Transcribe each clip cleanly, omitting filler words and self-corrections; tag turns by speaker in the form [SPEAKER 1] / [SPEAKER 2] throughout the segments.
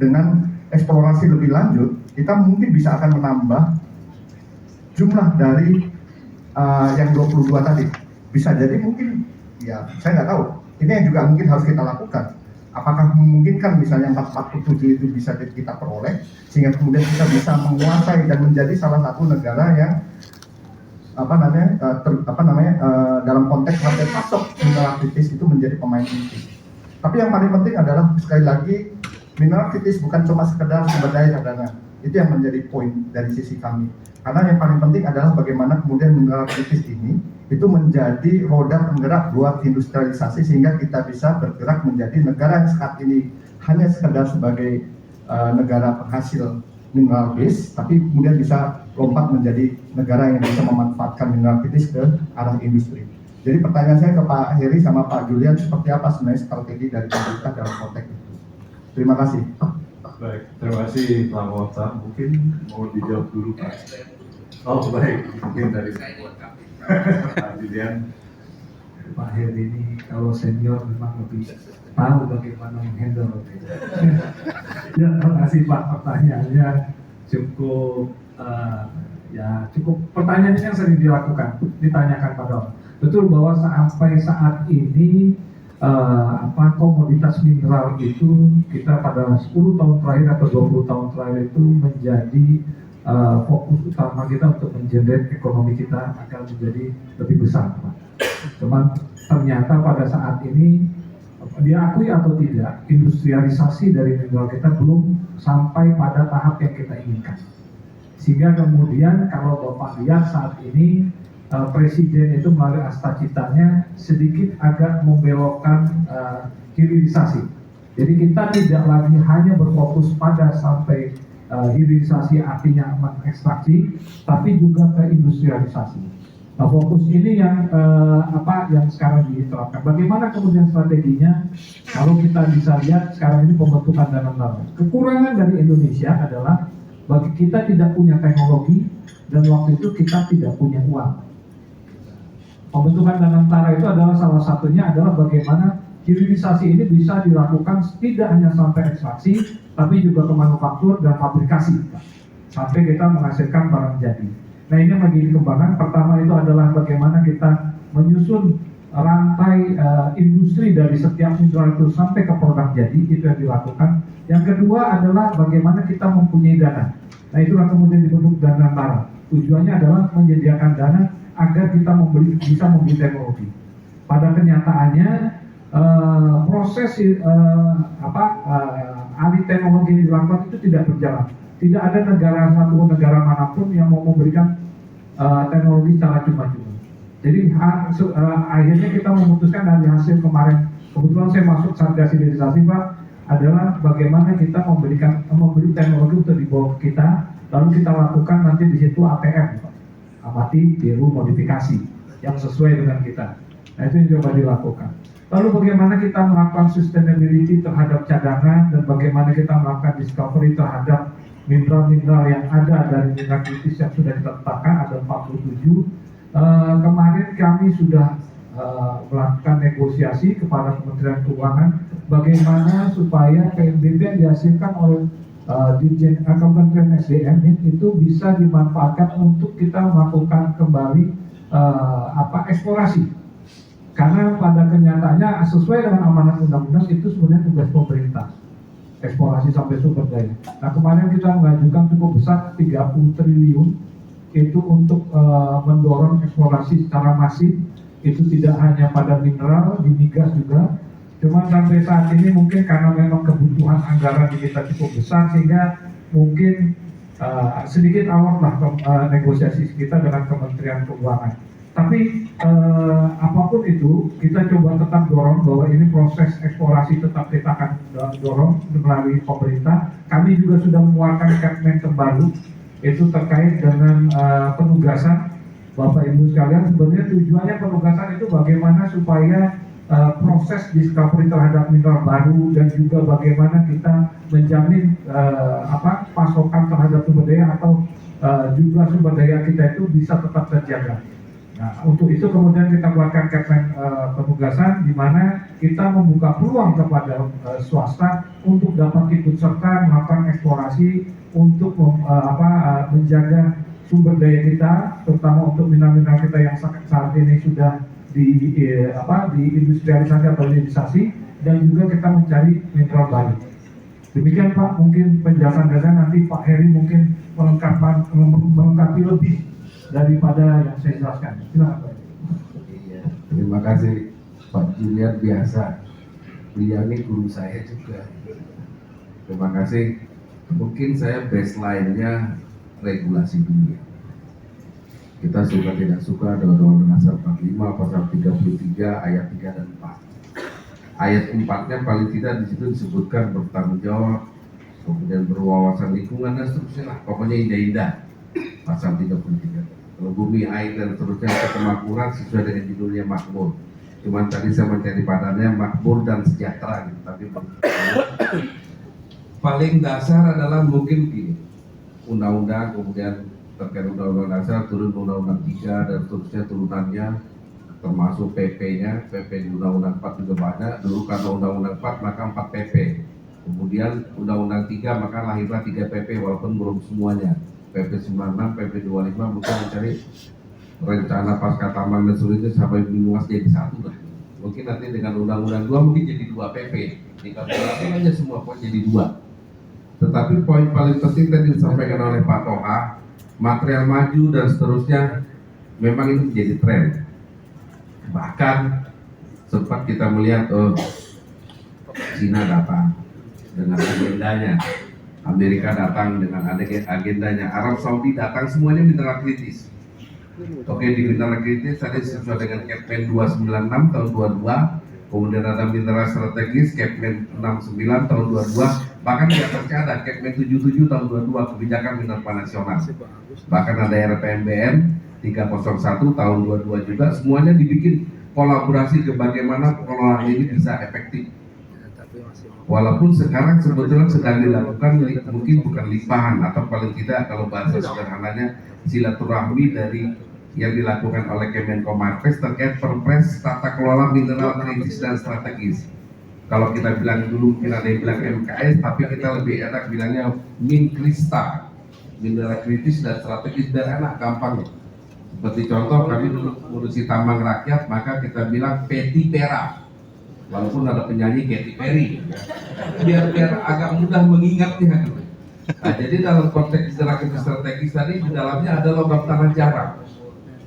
[SPEAKER 1] dengan eksplorasi lebih lanjut, kita mungkin bisa akan menambah jumlah dari yang 22 tadi. Bisa jadi mungkin, ya saya nggak tahu. Ini yang juga mungkin harus kita lakukan. Apakah memungkinkan misalnya 447 itu bisa kita peroleh, sehingga kemudian kita bisa menguasai dan menjadi salah satu negara yang dalam konteks rantai pasok mineral kritis itu menjadi pemain penting. Tapi yang paling penting adalah sekali lagi mineral kritis bukan cuma sekedar sumber daya cadangan. Itu yang menjadi poin dari sisi kami. Karena yang paling penting adalah bagaimana kemudian mineral kritis ini itu menjadi roda penggerak buat industrialisasi sehingga kita bisa bergerak menjadi negara yang saat ini hanya sekedar sebagai negara penghasil mineral base, tapi kemudian bisa lompat menjadi negara yang bisa memanfaatkan mineral kritis ke arah industri. Jadi pertanyaan saya ke Pak Heri sama Pak Julian, seperti apa sebenarnya strategi dari pemerintah dalam konteks itu? Terima kasih.
[SPEAKER 2] Baik, terima kasih Pak Mota. Mungkin mau dijawab dulu Pak. Oh baik, mungkin dari Pak Julian.
[SPEAKER 3] Pak Heri ini kalau senior memang lebih tahu bagaimana menghandle. Ya, terima kasih Pak, pertanyaannya cukup cukup pertanyaannya yang sering ditanyakan pada orang. Betul bahwa sampai saat ini komoditas mineral itu kita pada 10 tahun terakhir atau 20 tahun terakhir itu menjadi fokus utama kita untuk mengenerate ekonomi kita agar menjadi lebih besar, Pak. Cuman ternyata pada saat ini diakui atau tidak, industrialisasi dari mineral kita belum sampai pada tahap yang kita inginkan. Sehingga kemudian kalau Bapak lihat saat ini Presiden itu melalui astacitanya sedikit agak membelokkan hilirisasi. Jadi kita tidak lagi hanya berfokus pada sampai hilirisasi artinya ekstraksi, tapi juga ke industrialisasi. Nah, fokus ini yang sekarang diterapkan. Bagaimana kemudian strateginya? Kalau kita bisa lihat sekarang ini pembentukan dana negara. Kekurangan dari Indonesia adalah bagi kita tidak punya teknologi dan waktu itu kita tidak punya uang. Pembentukan Danantara itu adalah salah satunya adalah bagaimana hilirisasi ini bisa dilakukan tidak hanya sampai ekstraksi, tapi juga ke manufaktur dan fabrikasi, sampai kita menghasilkan barang jadi. Nah, ini yang lagi dikembangkan. Pertama itu adalah bagaimana kita menyusun rantai industri dari setiap mineral itu sampai ke produk jadi, itu yang dilakukan. Yang kedua adalah bagaimana kita mempunyai dana. Nah, itulah kemudian dibentuk Danantara. Tujuannya adalah menyediakan dana agar kita bisa membeli teknologi. Pada kenyataannya proses alih teknologi yang dilakukan itu tidak berjalan. Tidak ada satu negara manapun yang mau memberikan teknologi secara cuma-cuma. Jadi akhirnya kita memutuskan dari hasil kemarin, kebetulan saya masuk Satgas Hilirisasi Pak, adalah bagaimana kita memberi teknologi untuk dibawa ke kita, lalu kita lakukan nanti di situ ATM, Pak. Amati, tiru, modifikasi yang sesuai dengan kita. Nah, itu yang coba dilakukan. Lalu bagaimana kita melakukan sustainability terhadap cadangan dan bagaimana kita melakukan discovery terhadap mineral-mineral yang ada dari mineral kritis yang sudah kita tetapkan, ada 47. Kemarin kami sudah melakukan negosiasi kepada Kementerian Keuangan bagaimana supaya PNBP yang dihasilkan oleh Kementerian SDM itu bisa dimanfaatkan untuk kita melakukan kembali eksplorasi. Karena pada kenyataannya sesuai dengan amanat undang-undang itu sebenarnya tugas pemerintah, eksplorasi sampai sumber daya. Nah, kemarin kita mengajukan cukup besar 30 triliun itu untuk mendorong eksplorasi secara masif. Itu tidak hanya pada mineral, di migas juga. Cuma sampai saat ini mungkin karena memang kebutuhan anggaran di kita cukup besar sehingga mungkin sedikit alot lah negosiasi kita dengan Kementerian Keuangan. Tapi apapun itu kita coba tetap dorong bahwa ini proses eksplorasi tetap kita akan dorong melalui pemerintah. Kami juga sudah mengeluarkan Kepmen terbaru itu terkait dengan penugasan. Bapak Ibu sekalian, sebenarnya tujuannya penugasan itu bagaimana supaya proses discovery terhadap mineral baru dan juga bagaimana kita menjamin pasokan terhadap sumber daya atau jumlah sumber daya kita itu bisa tetap terjaga. Nah, untuk itu kemudian kita buatkan Kepmen penugasan di mana kita membuka peluang kepada swasta untuk dapat ikut serta melakukan eksplorasi untuk menjaga sumber daya kita, terutama untuk mineral-mineral kita yang saat ini sudah diindustrialisasi atau hilirisasi, dan juga kita mencari mineral baru. Demikian Pak, mungkin penjelasan-penjelasan nanti Pak Heri mungkin melengkapi lebih daripada yang saya jelaskan. Silakan Pak.
[SPEAKER 4] Iya, terima kasih Pak Julian, biasa beliau ini guru saya juga. Terima kasih. Mungkin saya baseline-nya regulasi dunia. Kita suka tidak suka ada Undang-Undang Dasar 45 pasal 33 ayat 3 dan 4. Ayat 4-nya paling tidak di situ disebutkan bertanggung jawab, kemudian berwawasan lingkungan dan seterusnya lah. Pokoknya indah-indah. Pasal 33. Kalau bumi, air dan seterusnya itu kemakmuran sesuai dengan judulnya makmur. Cuman tadi saya mencari padannya makmur dan sejahtera gitu. Tapi paling dasar adalah mungkin gini, undang-undang kemudian terkait undang-undang dasar turun undang-undang 3 dan seterusnya turunannya, termasuk PP-nya. PP di undang-undang 4 juga banyak. Dulu karena undang-undang 4 maka 4 PP. Kemudian undang-undang 3 maka lahirlah 3 PP walaupun belum semuanya. PP 96, PP 25 mungkin mencari rencana pasca tambang dan seterusnya sampai diluas jadi satu lah. Mungkin nanti dengan undang-undang 2 mungkin jadi 2 PP. Dikalkulasi aja semua poin jadi 2. Tetapi poin paling penting tadi disampaikan oleh Pak Toha, material maju dan seterusnya memang itu menjadi tren. Bahkan sempat kita melihat Cina datang dengan agendanya, Amerika datang dengan agendanya, Arab Saudi datang, semuanya mineral kritis. Oke, di mineral kritis tadi sesuai dengan Kepmen 296 tahun 22, kemudian ada mineral strategis Kepmen 69 tahun 22, bahkan di atasnya ada Kepmen 77 tahun 22 kebijakan mineral nasional. Bahkan ada RPMBN 301 tahun 22 juga, semuanya dibikin kolaborasi ke bagaimana pengelolaan ini bisa efektif. Walaupun sekarang sebetulnya sedang dilakukan mungkin bukan limpahan atau paling tidak kalau bahasa sederhananya silaturahmi dari yang dilakukan oleh Kemenko Marves terkait Perpres tata kelola mineral kritis dan strategis. Kalau kita bilang dulu mungkin ada yang bilang MKS, tapi kita lebih enak bilangnya Minkrista, mineral kritis dan strategis, biar enak gampang. Seperti contoh kami dulu ngurusi tambang rakyat, maka kita bilang Peti Pera. Walaupun ada penyanyi Katy Perry, biar agak mudah mengingatnya. Nah, jadi dalam konteks strategis tadi di dalamnya ada logam tanah jarang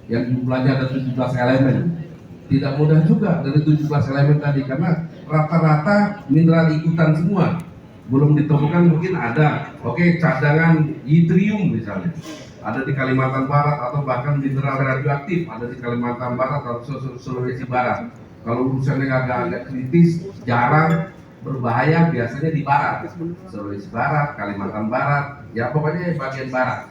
[SPEAKER 4] yang jumlahnya ada 17 elemen. Tidak mudah juga dari 17 elemen tadi karena rata-rata mineral ikutan semua. Belum ditemukan mungkin ada. Oke, cadangan yttrium misalnya ada di Kalimantan Barat atau bahkan mineral radioaktif ada di Kalimantan Barat atau Sulawesi Barat. Kalau urusannya agak kritis, jarang, berbahaya biasanya di barat, Sulawesi Barat, Kalimantan Barat, ya pokoknya bagian barat.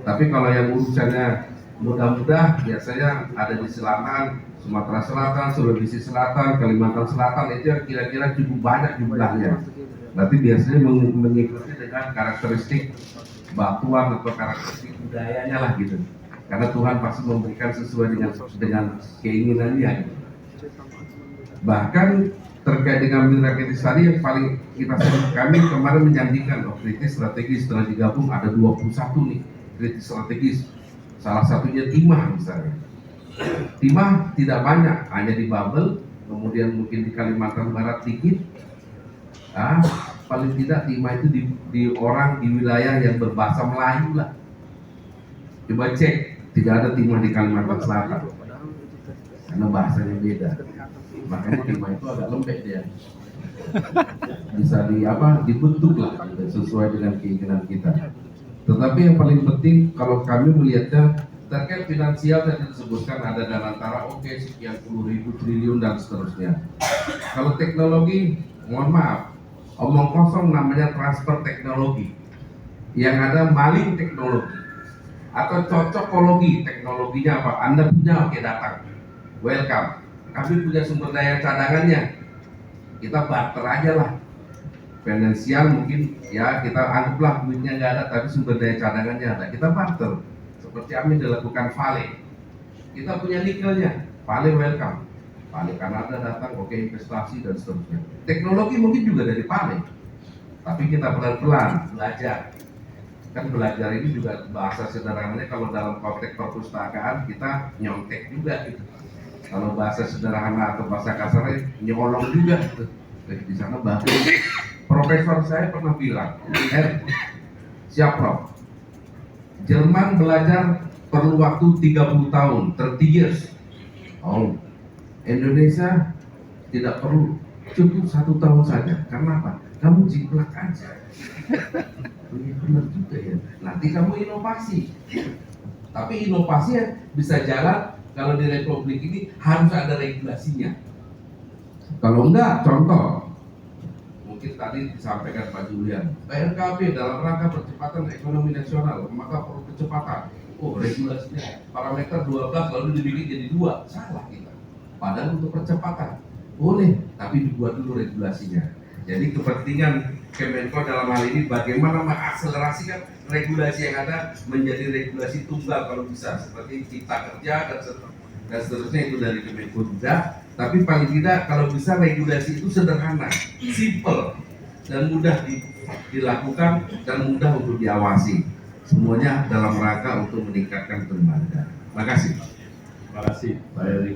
[SPEAKER 4] Tapi kalau yang urusannya mudah-mudah biasanya ada di selatan, Sumatera Selatan, Sulawesi Selatan, Kalimantan Selatan, itu yang kira-kira cukup banyak jumlahnya. Berarti biasanya mengikuti dengan karakteristik batuan atau karakteristik budayanya lah gitu. Karena Tuhan pasti memberikan sesuai dengan keinginannya. Gitu. Bahkan terkait dengan mineral kritis tadi yang paling kita kami kemarin menjanjikan kritis strategis setelah digabung ada 21 nih kritis strategis, salah satunya timah misalnya. Timah tidak banyak, hanya di Babel, kemudian mungkin di Kalimantan Barat dikit. Paling tidak timah itu di orang di wilayah yang berbahasa Melayu lah. Coba cek, tidak ada timah di Kalimantan Selatan karena bahasanya beda. Makanya timah itu agak lembek dia, bisa dibentuk lah sesuai dengan keinginan kita. Tetapi yang paling penting kalau kami melihatnya terkait finansial yang disebutkan ada dana antara sekian puluh ribu triliun dan seterusnya. Kalau teknologi, mohon maaf, omong kosong namanya transfer teknologi. Yang ada maling teknologi atau cocokologi, teknologinya apa? Anda punya, datang, welcome. Kami punya sumber daya cadangannya, kita barter aja lah. Finansial mungkin ya kita anggaplah duitnya nggak ada, tapi sumber daya cadangannya ada, kita barter. Seperti apa yang dilakukan Vale, Kita punya nikelnya, Vale welcome. Vale Kanada datang, oke investasi dan seterusnya. Teknologi mungkin juga dari Vale, tapi kita pelan-pelan belajar. Kan belajar ini juga bahasa sederhananya kalau dalam konteks perpustakaan kita nyontek juga gitu. Kalau bahasa sederhana atau bahasa kasarnya nyolong juga gitu. Di sana bagus. Profesor saya pernah bilang, siap Prof, Jerman belajar perlu waktu 30 tahun, 30 years. Oh, Indonesia tidak perlu, cukup 1 tahun saja. Karena apa? Kamu jiplak aja. Ini benar juga ya. Nanti kamu inovasi. Tapi inovasi bisa jalan kalau di Republik ini harus ada regulasinya. Kalau enggak, contoh, mungkin tadi disampaikan Pak Julian, PNKB dalam rangka percepatan ekonomi nasional, maka perlu kecepatan. Oh, regulasinya parameter 12 lalu dibikin jadi 2, salah kita. Padahal untuk percepatan boleh, tapi dibuat dulu regulasinya. Jadi kepentingan Kemenko dalam hal ini bagaimana mengakselerasikan regulasi yang ada menjadi regulasi tunggal kalau bisa, seperti Cipta Kerja dan seterusnya itu dari Kemenko juga. Tapi paling tidak kalau bisa regulasi itu sederhana, simple dan mudah dilakukan dan mudah untuk diawasi. Semuanya dalam rangka untuk meningkatkan penerimaan negara. Terima kasih.
[SPEAKER 2] Terima kasih Pak Eri.